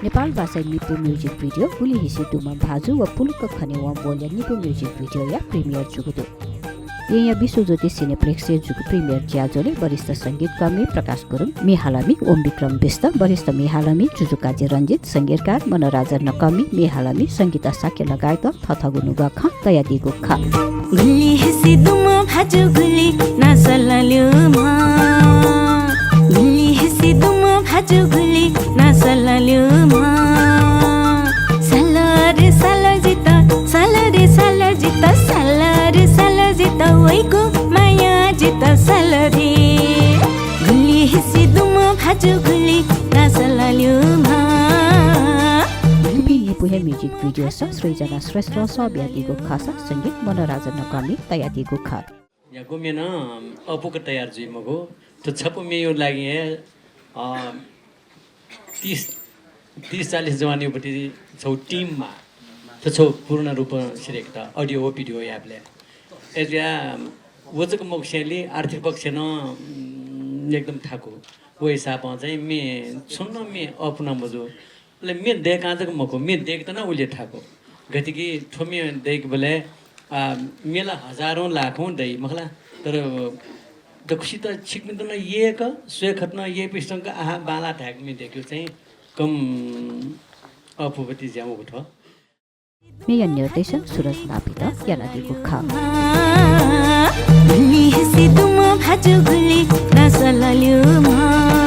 नेपाल भाषा Nipu music video पुली हिसी टुमा भाजु व पुलुक खने व बोल्या निपु म्युजिक भिडियो या प्रिमियर जुगुदु यहाँ विश्वज्योति सिनेप्लेक्स जुग प्रिमियर ज्याजोले वरिष्ठ सङ्गीत कर्मी प्रकाश गुरुङ मेहालामी ओम विक्रम विष्ट वरिष्ठ मेहालामी जुजुकाजी रञ्जित सङ्गीतकार मनोराजन नकमी मेहालामी सङ्गीता साक्य लगायत थथगुनु गख तयादी गुख गुली हिसी दुमा भाजु गुली नासलाल्यो मा गुली हिसी दुमा भाजु गुली नासलाल्यो मा सलरे सलजिता सलरे सलजिता सलरे सलजिता वैको माया जिता सलरे गुली हिसी दुमा भाजु गुली नासलाल्यो मा पुहे म्युजिक भिडियो सृजना श्रेष्ठ सब्यादिको खासा सङ्गीत मनोराजन नकमी तयादिको खा या गोमेन अपुक तयार जुइ मगो तो छपु मेयो लागि 30-40 जवानीपट्टि छौ टिममा तो छौ पूर्ण रूप सिरेक त अडियो भिडियो यापले एजा वजक मक्सेली आर्थिक पक्ष न एकदम ठाको वो हिसाब चाहिँ मे सुन्न मे अपना मजो ले मे देख आज मको मे देख त न उले ठाको गति कि ठोमे देख बोले मेला हजारौं लाखौं दै मखला तर दक्षी त छिक्मिन त न ये क स्वे खत्न ये पिस्टन का आहा बाला ठ्याक मे देख्यो चाहिँ कम अपुपति ज्याउ उठ मेय निर्देशन सुरज नापित यानादिको खा गुली हिसी दुमा भाजु गुली नासलाल्यो मा